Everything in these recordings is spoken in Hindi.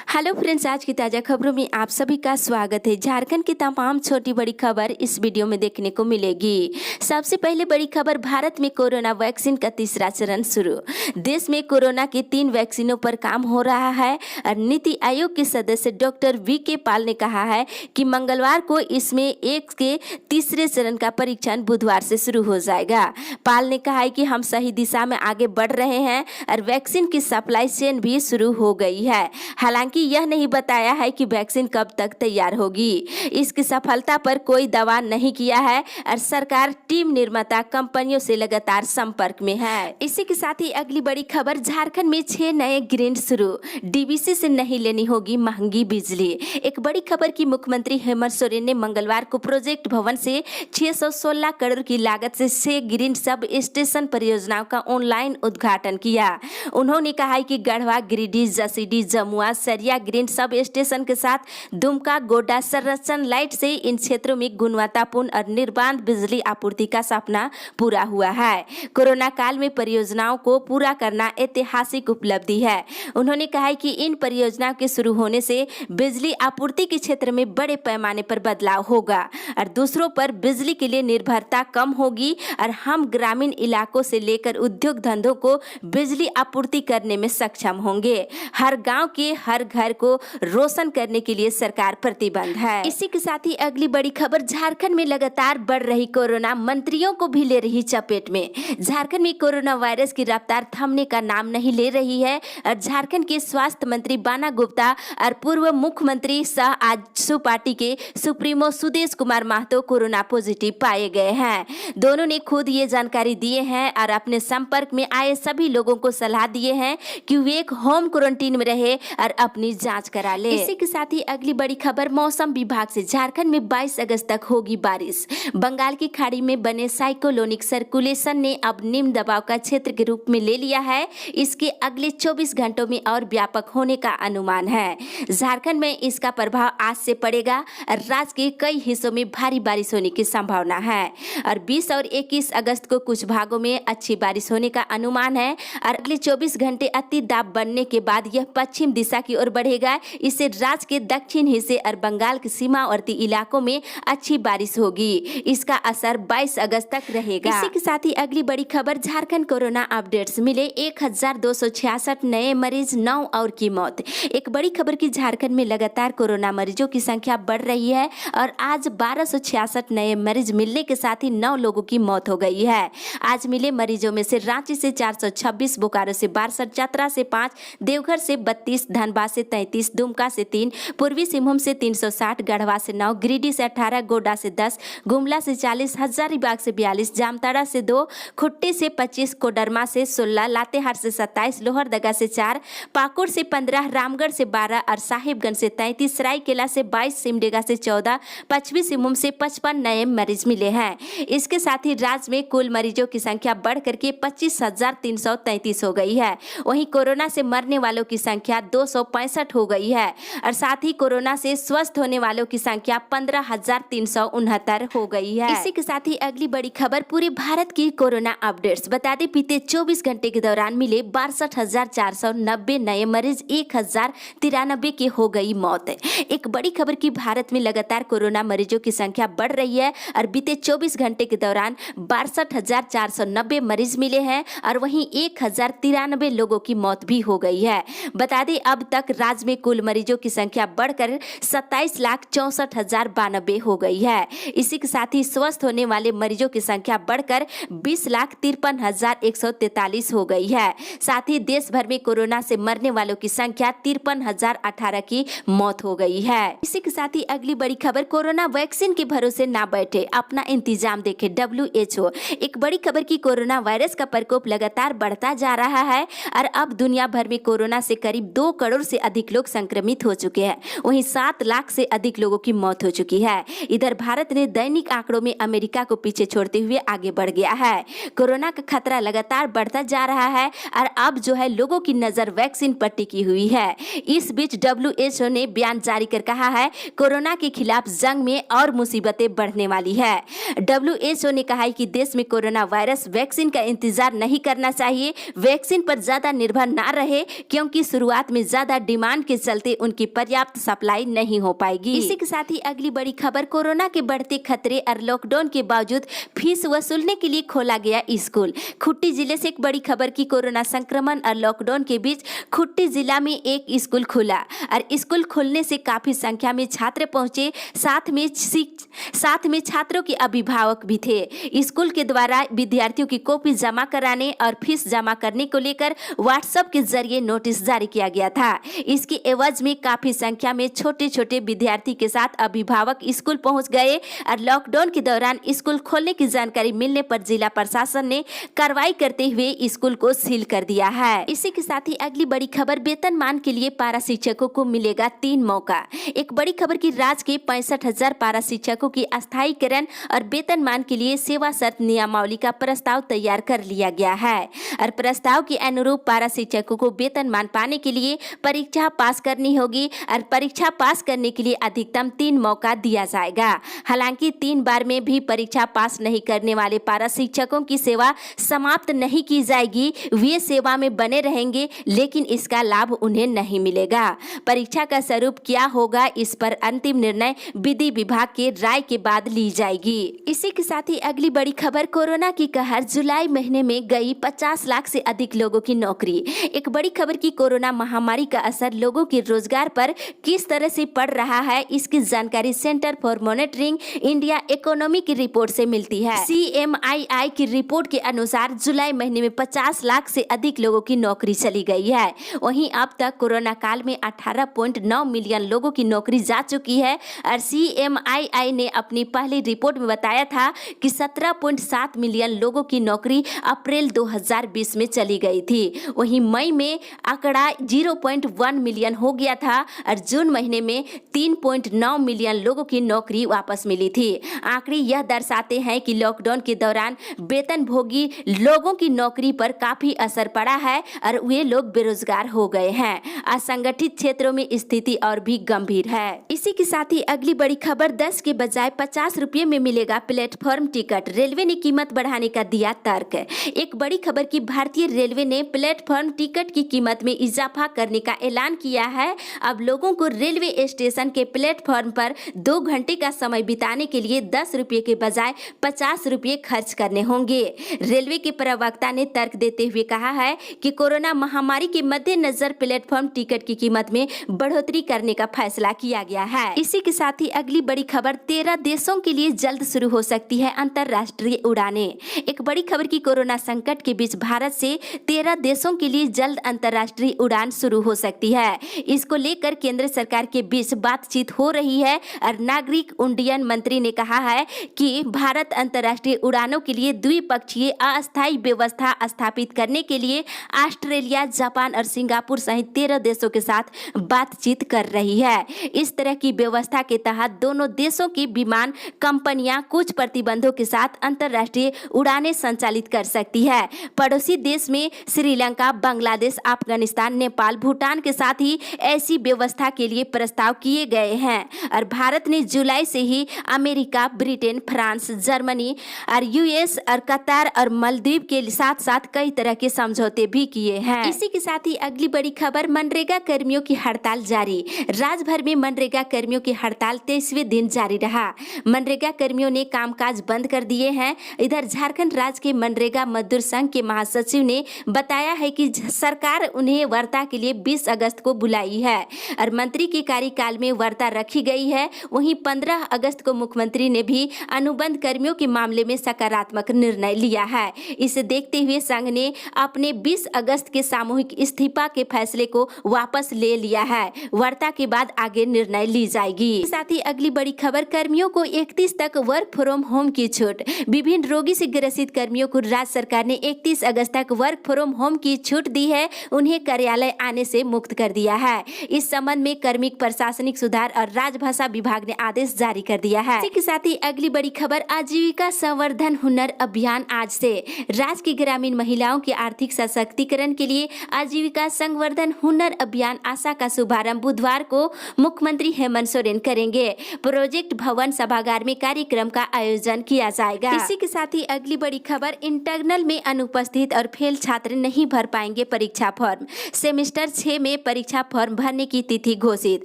हेलो फ्रेंड्स, आज की ताज़ा खबरों में आप सभी का स्वागत है। झारखंड की तमाम छोटी बड़ी खबर इस वीडियो में देखने को मिलेगी। सबसे पहले बड़ी खबर, भारत में कोरोना वैक्सीन का तीसरा चरण शुरू। देश में कोरोना के 3 वैक्सीनों पर काम हो रहा है और नीति आयोग के सदस्य डॉक्टर वी.के. पाल ने कहा है कि मंगलवार को इसमें एक के तीसरे चरण का परीक्षण बुधवार से शुरू हो जाएगा। पाल ने कहा है कि हम सही दिशा में आगे बढ़ रहे हैं और वैक्सीन की सप्लाई चेन भी शुरू हो गई है। हालांकि यह नहीं बताया है कि वैक्सीन कब तक तैयार होगी। इसकी सफलता पर कोई दावा नहीं किया है और सरकार टीम निर्माता कंपनियों से लगातार संपर्क में है। इसी के साथ ही अगली बड़ी खबर, झारखंड में 6 नए ग्रिड शुरू। डीवीसी से नहीं लेनी होगी महंगी बिजली। एक बड़ी खबर की मुख्यमंत्री हेमंत सोरेन ने मंगलवार को प्रोजेक्ट भवन से 616 करोड़ की लागत से 6 ग्रिड सब स्टेशन परियोजनाओं का ऑनलाइन उद्घाटन किया। उन्होंने कहा है कि गढ़वा, गिरिडीह, जसीडीह, जमुआ, सरिया ग्रीन सब स्टेशन के साथ दुमका, गोड्डा संरक्षण लाइट से इन क्षेत्रों में गुणवत्तापूर्ण और निर्बाध बिजली आपूर्ति का सपना पूरा हुआ है। कोरोना काल में परियोजनाओं को पूरा करना ऐतिहासिक उपलब्धि है। उन्होंने कहा है कि इन परियोजनाओं के शुरू होने से बिजली आपूर्ति के क्षेत्र में बड़े पैमाने पर बदलाव होगा और दूसरों पर बिजली के लिए निर्भरता कम होगी और हम ग्रामीण इलाकों से लेकर उद्योग धंधों को बिजली आपूर्ति करने में सक्षम होंगे। हर गांव के हर घर को रोशन करने के लिए सरकार प्रतिबद्ध है। इसी के साथ ही अगली बड़ी खबर, झारखंड में लगातार बढ़ रही कोरोना मंत्रियों को भी ले रही चपेट में। झारखंड में कोरोना वायरस की रफ्तार थमने का नाम नहीं ले रही है और झारखंड के स्वास्थ्य मंत्री बाना गुप्ता और पूर्व मुख्यमंत्री सह आजसू पार्टी के supremo Sudesh Kumar Mahato corona positive पाए गए हैं। दोनों ने खुद ये जानकारी दिए हैं और अपने संपर्क में आए सभी लोगों को सलाह दिए हैं कि वे एक होम क्वारंटीन में रहे और अपनी जांच करा ले। इसी के साथ ही अगली बड़ी खबर, मौसम विभाग से झारखंड में 22 अगस्त तक होगी बारिश। बंगाल की खाड़ी में बने साइक्लोनिक सर्कुलेशन ने अब निम्न दबाव का क्षेत्र के रूप में ले लिया है। इसके अगले 24 घंटों में और व्यापक होने का अनुमान है। झारखंड में इसका प्रभाव आज से पड़ेगा और राज्य के कई हिस्सों में भारी बारिश होने की संभावना है और 20 और 21 अगस्त को कुछ भागों में अच्छी बारिश होने का अनुमान है और अगले 24 घंटे अति दाब बनने के बाद यह पश्चिम दिशा की ओर बढ़ेगा। इससे राज्य के दक्षिण हिस्से और बंगाल के सीमावर्ती इलाकों में अच्छी बारिश होगी। इसका असर 22 अगस्त तक रहेगा। इसी के साथ ही अगली बड़ी खबर, झारखंड कोरोना अपडेट्स मिले 1266 नए मरीज, 9 और की मौत। एक बड़ी खबर की, झारखंड में लगातार कोरोना मरीजों की संख्या बढ़ रही है और आज 1266 नए मरीज मिलने के साथ ही 9 लोगों की मौत हो गई है। आज मिले मरीजों में से रांची से 426, बोकारो से 62, चतरा से 5, देवघर से 32, धनबाद से 33, दुमका से 3, पूर्वी सिंहभूम से 360, गढ़वा से 9, गिरिडीह से 18, गोड्डा से 10, गुमला से 40, हजारीबाग से 42, जामताड़ा से 2, खुट्टी से 25, कोडरमा से 16, लातेहार से 27, लोहरदगा से 4, पाकुड़ से 15, रामगढ़ से 12 और साहिबगंज से 33, सरायकेला से 22, सिमडेगा से 14, पश्चिमी सिंहभूम से 55 नए मरीज मिले हैं। इसके साथ ही राज्य में कुल मरीजों की संख्या बढ़ करके 25,333 हो गई है। वहीं कोरोना से मरने वालों की संख्या 265 हो गई है और साथ ही कोरोना से स्वस्थ होने वालों की संख्या 15,369 हो गई है। इसी के साथ ही अगली बड़ी खबर, पूरे भारत की कोरोना अपडेट्स। बता दें, बीते 24 घंटे के दौरान मिले 62,490 नए मरीज, 1,093 की हो गई मौत। एक बड़ी खबर की, भारत में लगातार कोरोना मरीजों की संख्या बढ़ रही है और बीते 24 घंटे के दौरान 62,490 मरीज मिले हैं और वहीं 1,093 लोगों की मौत भी हो गई है। बता दें, अब तक राज्य में कुल मरीजों की संख्या बढ़कर 27,64,092 हो गई है। इसी के साथ ही स्वस्थ होने वाले मरीजों की संख्या बढ़कर 20,53,143 हो गई है। साथ ही देश भर में कोरोना से मरने वालों की संख्या 53,018 की मौत हो गई है। इसी के साथ ही अगली बड़ी खबर, कोरोना वैक्सीन के भरोसे ना बैठे, अपना इंतजाम देखे WHO। एक बड़ी खबर की, कोरोना वायरस का प्रकोप लगातार बढ़ता जा रहा है और अब दुनिया भर में कोरोना से करीब 2 करोड़ से अधिक लोग संक्रमित हो चुके हैं। वहीं 7 लाख से अधिक लोगों की मौत हो चुकी है। इधर भारत ने दैनिक आंकड़ों में अमेरिका को पीछे छोड़ते हुए आगे बढ़ गया है। कोरोना का खतरा लगातार बढ़ता जा रहा है और अब जो है लोगों की नजर वैक्सीन पर टिकी हुई है। इस बीच WHO ने बयान जारी कर कहा है, कोरोना के खिलाफ जंग में और मुसीबतें बढ़ने वाली है। WHO ने कहा है कि देश में कोरोना वायरस वैक्सीन का इंतजार नहीं करना चाहिए, वैक्सीन पर ज्यादा निर्भर ना रहे क्योंकि शुरुआत में ज्यादा डिमांड डिमांड के चलते उनकी पर्याप्त सप्लाई नहीं हो पाएगी। इसी के साथ ही अगली बड़ी खबर, कोरोना के बढ़ते खतरे और लॉकडाउन के बावजूद फीस वसूलने के लिए खोला गया स्कूल। खूंटी जिले से एक बड़ी खबर की कोरोना संक्रमण और लॉकडाउन के बीच खूंटी जिला में एक स्कूल खुला और स्कूल खुलने से काफी संख्या में छात्र पहुंचे, साथ में छात्रों के अभिभावक भी थे। स्कूल के द्वारा विद्यार्थियों की कॉपी जमा कराने और फीस जमा करने को लेकर व्हाट्सएप के जरिए नोटिस जारी किया गया था। इसके एवज में काफी संख्या में छोटे छोटे विद्यार्थी के साथ अभिभावक स्कूल पहुंच गए और लॉकडाउन के दौरान स्कूल खोलने की जानकारी मिलने पर जिला प्रशासन ने कार्रवाई करते हुए स्कूल को सील कर दिया है। इसी के साथ ही अगली बड़ी खबर, वेतनमान के लिए पारा शिक्षकों को मिलेगा 3 मौका। एक बड़ी खबर की राज्य के 65,000 पारा शिक्षकों की अस्थायीकरण और वेतनमान के लिए सेवा शर्त नियमावली का प्रस्ताव तैयार कर लिया गया है और प्रस्ताव के अनुरूप पारा शिक्षकों को वेतनमान पाने के लिए परीक्षा पास करनी होगी और परीक्षा पास करने के लिए अधिकतम 3 मौका दिया जाएगा। हालांकि 3 बार में भी परीक्षा पास नहीं करने वाले पारा शिक्षकों की सेवा समाप्त नहीं की जाएगी, वे सेवा में बने रहेंगे, लेकिन इसका लाभ उन्हें नहीं मिलेगा। परीक्षा का स्वरूप क्या होगा, इस पर अंतिम निर्णय विधि विभाग के राय के बाद ली जाएगी। इसी के साथ ही अगली बड़ी खबर, कोरोना की कहर, जुलाई महीने में गई 50 लाख से अधिक लोगों की नौकरी। एक बड़ी खबर की कोरोना महामारी का असर लोगों के रोजगार पर किस तरह से पड़ रहा है, इसकी जानकारी centre for monitoring India economy की रिपोर्ट से मिलती है। CMII की रिपोर्ट के अनुसार जुलाई महीने में 50 लाख से अधिक लोगों की नौकरी चली गई है। वहीं अब तक कोरोना काल में 18.9 मिलियन लोगों की नौकरी जा चुकी है और CMII ने अपनी पहली रिपोर्ट में बताया था कि 17.7 मिलियन लोगों की नौकरी अप्रैल 2020 में चली गई थी। वहीं मई में आंकड़ा 0.1 मिलियन हो गया था और जून महीने में 3.9 मिलियन लोगों की नौकरी वापस मिली थी। आंकड़े यह दर्शाते हैं कि लॉकडाउन के दौरान वेतनभोगी लोगों की नौकरी पर काफी असर पड़ा है और वे लोग बेरोजगार हो गए हैं। असंगठित क्षेत्रों में स्थिति और भी गंभीर है। इसी के साथ ही अगली बड़ी खबर, 10 के बजाय 50 रुपये में मिलेगा प्लेटफॉर्म टिकट, रेलवे ने कीमत बढ़ाने का दिया तर्क। एक बड़ी खबर की भारतीय रेलवे ने प्लेटफॉर्म टिकट की कीमत में इजाफा करने का ऐलान किया है। अब लोगों को रेलवे स्टेशन के प्लेटफॉर्म पर 2 घंटे का समय बिताने के लिए 10 रुपये के बजाय 50 रुपये खर्च करने होंगे। रेलवे के प्रवक्ता ने तर्क देते हुए कहा है कि कोरोना महामारी के मद्देनजर प्लेटफॉर्म टिकट की कीमत में बढ़ोतरी करने का फैसला किया गया है। इसी के साथ ही अगली बड़ी खबर, 13 देशों के लिए जल्द शुरू हो सकती है अंतर्राष्ट्रीय उड़ानें। एक बड़ी खबर की कोरोना संकट के बीच भारत से 13 देशों के लिए जल्द अंतर्राष्ट्रीय उड़ान शुरू हो सकती है। इसको लेकर केंद्र सरकार के बीच बातचीत हो रही है और नागरिक उड्डयन मंत्री ने कहा है कि भारत अंतर्राष्ट्रीय उड़ानों के लिए द्विपक्षीय अस्थायी व्यवस्था स्थापित करने के लिए ऑस्ट्रेलिया, जापान और सिंगापुर सहित 13 देशों के साथ बातचीत कर रही है। इस तरह की व्यवस्था के तहत दोनों देशों की विमान कंपनियां कुछ प्रतिबंधों के साथ अंतर्राष्ट्रीय उड़ानें संचालित कर सकती है। पड़ोसी देश में श्रीलंका, बांग्लादेश, अफगानिस्तान, नेपाल, भूटान के साथ ही ऐसी व्यवस्था के लिए प्रस्ताव किए गए हैं और भारत ने जुलाई से ही अमेरिका, ब्रिटेन, फ्रांस, जर्मनी और US और कतार और मालदीव के साथ साथ कई तरह के समझौते भी किए हैं। इसी के साथ ही अगली बड़ी खबर, मनरेगा कर्मियों की हड़ताल जारी। राज्य भर में मनरेगा कर्मियों की हड़ताल 23वें दिन जारी रहा। मनरेगा कर्मियों ने कामकाज बंद कर दिए हैं। इधर झारखंड राज्य के मनरेगा मजदूर संघ के महासचिव ने बताया है कि सरकार उन्हें वार्ता के लिए 20 अगस्त को बुलाई है और मंत्री के कार्यकाल में वार्ता रखी गई है। वहीं 15 अगस्त को मुख्यमंत्री ने भी अनुबंध कर्मियों के मामले में सकारात्मक निर्णय लिया है। इसे देखते हुए संघ ने अपने 20 अगस्त के सामूहिक इस्तीफा के फैसले को वापस ले लिया है। वार्ता के बाद आगे निर्णय ली जाएगी। साथ ही अगली बड़ी खबर, कर्मियों को 31 तक वर्क फ्रॉम होम की छूट। विभिन्न रोगी से ग्रसित कर्मियों को राज्य सरकार ने 31 अगस्त तक वर्क फ्रॉम होम की छूट दी है। उन्हें कार्यालय आने से मुक्त कर दिया है। इस संबंध में कार्मिक प्रशासनिक सुधार और राजभाषा विभाग ने आदेश जारी कर दिया है। इसी के साथ ही अगली बड़ी खबर, आजीविका संवर्धन हुनर अभियान आज से। राज्य की ग्रामीण महिलाओं के आर्थिक सशक्तिकरण के लिए आजीविका संवर्धन हुनर अभियान आशा का शुभारंभ बुधवार को मुख्यमंत्री हेमंत सोरेन करेंगे। प्रोजेक्ट भवन सभागार में कार्यक्रम का आयोजन किया जाएगा। इसी के साथ ही अगली बड़ी खबर, इंटरनल में अनुपस्थित और फेल छात्र नहीं भर पाएंगे परीक्षा फॉर्म। सेमेस्टर 6 में परीक्षा फॉर्म भरने की तिथि घोषित।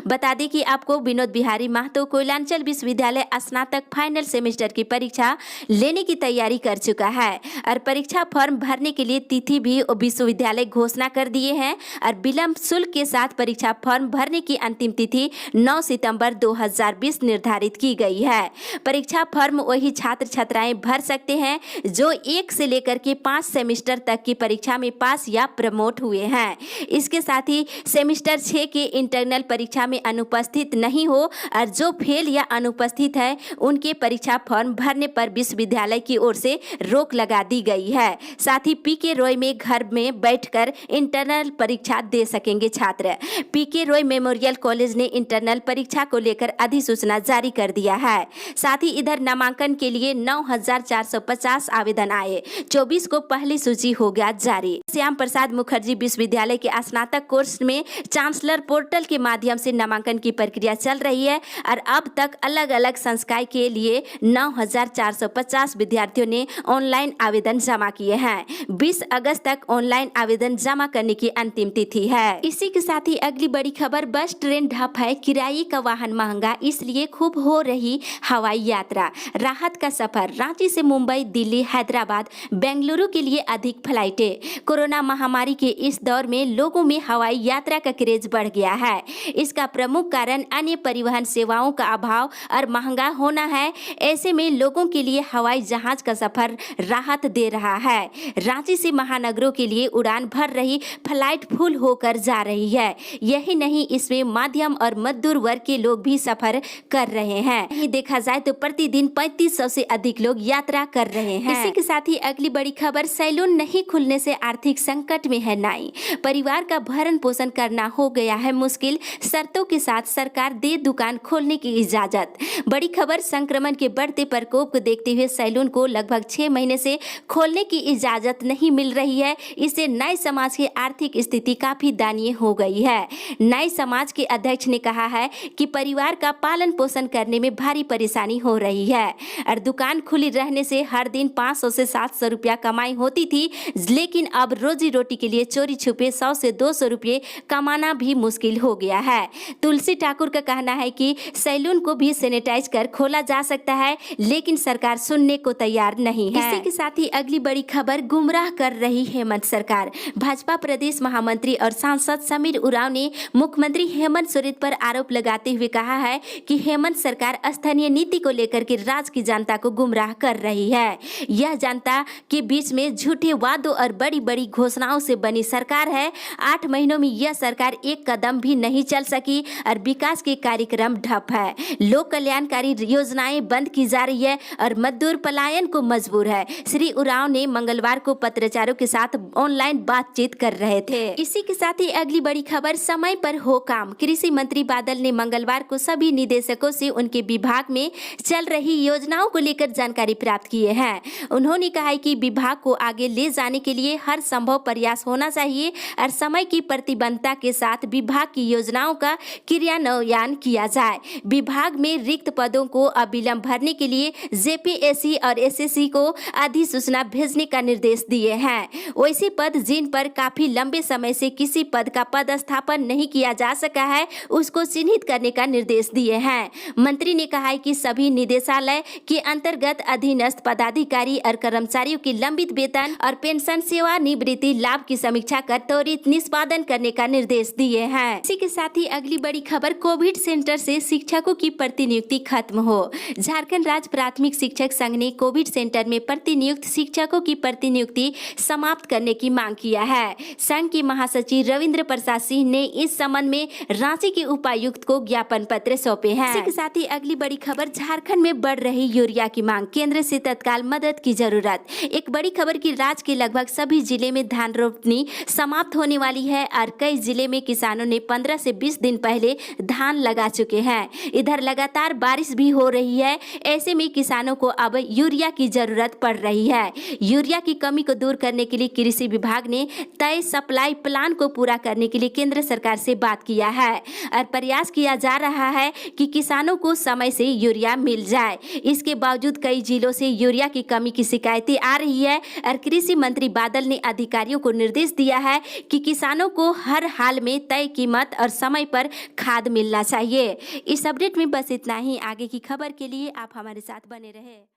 बता दें कि आपको विनोद बिहारी महतो कोयलांचल विश्वविद्यालय स्नातक फाइनल सेमेस्टर की परीक्षा लेने की तैयारी कर चुका है और परीक्षा फॉर्म भरने के लिए तिथि भी विश्वविद्यालय घोषणा कर दिए हैं और विलंब शुल्क के साथ परीक्षा फॉर्म भरने की अंतिम तिथि 9 सितंबर 2020 निर्धारित की गई है। परीक्षा फॉर्म वही छात्र छात्राएं भर सकते हैं जो 1 से लेकर के 5 सेमेस्टर तक की परीक्षा में पास या प्रमोट हुए हैं। इसके साथ ही सेमेस्टर 6 के इंटरनल परीक्षा में अनुपस्थित नहीं हो और जो फेल या अनुपस्थित है उनके परीक्षा फॉर्म भरने पर विश्वविद्यालय की ओर से रोक लगा दी गई है। साथ ही पीके रॉय में घर में बैठकर इंटरनल परीक्षा दे सकेंगे छात्र। पीके रॉय मेमोरियल कॉलेज ने इंटरनल परीक्षा को लेकर अधिसूचना जारी कर दिया है। साथ ही इधर नामांकन के लिए 9,450 आवेदन आए, 24 को पहली सूची हो गया जारी। श्याम प्रसाद मुखर्जी विश्वविद्यालय के स्नातक कोर्स में चांसलर पोर्टल के माध्यम से नामांकन की प्रक्रिया चल रही है और अब तक अलग अलग संकाय के लिए 9,450 विद्यार्थियों ने ऑनलाइन आवेदन जमा किए हैं। 20 अगस्त तक ऑनलाइन आवेदन जमा करने की अंतिम तिथि है। इसी के साथ ही अगली बड़ी खबर, बस ट्रेन ठप है, किराए का वाहन महंगा, इसलिए खूब हो रही हवाई यात्रा। राहत का सफर, रांची से मुंबई, दिल्ली, हैदराबाद, बेंगलुरु के लिए अधिक फ्लाइटें। कोरोना महामारी के इस दौर में लोगों में हवाई यात्रा का क्रेज बढ़ गया है। इसका प्रमुख कारण अन्य परिवहन सेवाओं का अभाव और महंगा होना है। ऐसे में लोगों के लिए हवाई जहाज का सफर राहत दे रहा है। रांची से महानगरों के लिए उड़ान भर रही फ्लाइट फुल होकर जा रही है। यही नहीं, इसमें मध्यम और मजदूर वर्ग के लोग भी सफर कर रहे हैं। देखा जाए तो प्रतिदिन 3500 से अधिक लोग यात्रा कर रहे हैं। इसी के साथ ही अगली बड़ी खबर, सैलून नहीं खुलने से आर्थिक संकट में है नाई। परिवार का भरण पोषण करना हो गया है मुश्किल, शर्तों के साथ सरकार दे दुकान खोलने की इजाजत। बड़ी खबर, संक्रमण के बढ़ते प्रकोप को देखते हुए सैलून को लगभग 6 महीने से खोलने की इजाजत नहीं मिल रही है। इससे नाई समाज की आर्थिक स्थिति काफी दयनीय हो गई है। नाई समाज के अध्यक्ष ने कहा है कि परिवार का पालन पोषण करने में भारी परेशानी हो रही है और दुकान खुली रहने से हर दिन 500 से 700 रुपया कमाई होती थी, लेकिन अब रोजी रोटी के लिए चोरी छुपे 100 से 200 रुपये कमाना भी मुश्किल हो गया है। तुलसी ठाकुर का कहना है कि सैलून को भी सैनिटाइज कर खोला जा सकता है, लेकिन सरकार सुनने को तैयार नहीं है। इसी के साथ ही अगली बड़ी खबर, गुमराह कर रही हेमंत सरकार। भाजपा प्रदेश महामंत्री और सांसद समीर उरांव ने मुख्यमंत्री हेमंत सोरेन पर आरोप लगाते हुए कहा है कि हेमंत सरकार स्थानीय नीति को लेकर के राज्य की जनता को गुमराह कर रही है। यह जनता के बीच में झूठे वादों और बड़ी बड़ी घोषणाओं से बनी सरकार है। 8 महीनों में यह सरकार एक कदम भी नहीं चल सकी और विकास के कार्यक्रम ठप है। लोक कल्याणकारी योजनाएं बंद की जा रही है और मजदूर पलायन को मजबूर है। श्री उरांव ने मंगलवार को पत्रकारों के साथ ऑनलाइन बातचीत कर रहे थे। इसी के साथ ही अगली बड़ी खबर, समय पर हो काम। कृषि मंत्री बादल ने मंगलवार को सभी निदेशकों से उनके विभाग में चल रही योजनाओं को लेकर जानकारी प्राप्त किए हैं। उन्होंने कहा है कि विभाग को आगे ले जाने के लिए हर संभव प्रयास होना चाहिए और समय की प्रतिबद्धता के साथ विभाग की योजनाओं का क्रियान्वयन किया जाए। विभाग में रिक्त पदों को अविलंब भरने के लिए जेपीएससी और एसएससी को अधिसूचना भेजने का निर्देश दिए हैं। वैसे पद जिन पर काफी लंबे समय से किसी पद का पदस्थापन नहीं किया जा सका है, उसको चिन्हित करने का निर्देश दिए हैं। मंत्री ने कहा है कि सभी निदेशालय के अंतर्गत अधीनस्थ पदाधिकारी और कर्मचारियों की लंबित वेतन और पेंशन सेवानिवृत्ति लाभ की समीक्षा कर त्वरित निष्पादन करने का निर्देश दिए हैं। इसी के साथ ही अगली बड़ी खबर, कोविड सेंटर से शिक्षकों की प्रतिनियुक्ति खत्म हो। झारखंड राज्य प्राथमिक शिक्षक संघ ने कोविड सेंटर में प्रतिनियुक्त शिक्षकों की प्रतिनियुक्ति समाप्त करने की मांग किया है। संघ के महासचिव रविंद्र प्रसाद सिंह ने इस संबंध में रांची के उपायुक्त को ज्ञापन पत्र सौंपे हैं। इसी के साथ ही अगली बड़ी खबर, झारखंड में बढ़ रही यूरिया की मांग, केंद्र से तत्काल मदद की जरूरत। एक बड़ी खबर की राज्य के लगभग सभी जिले में धान रोपनी समाप्त होने वाली है और कई जिले में किसानों ने 15 से 20 दिन पहले धान लगा चुके हैं। इधर लगातार बारिश भी हो रही है, ऐसे में किसानों को अब यूरिया की जरूरत पड़ रही है। यूरिया की कमी को दूर करने के लिए कृषि विभाग ने तय सप्लाई प्लान को पूरा करने के लिए केंद्र सरकार से बात किया है और प्रयास किया जा रहा है कि किसानों को समय से यूरिया मिल जाए। इसके बावजूद कई जिलों से यूरिया की कमी की शिकायतें आ रही है और कृषि मंत्री बादल ने अधिकारियों को निर्देश दिया है कि किसानों को हर हाल में तय कीमत और समय पर खाद मिलना चाहिए। इस अपडेट में बस इतना ही। आगे की खबर के लिए आप हमारे साथ बने रहे।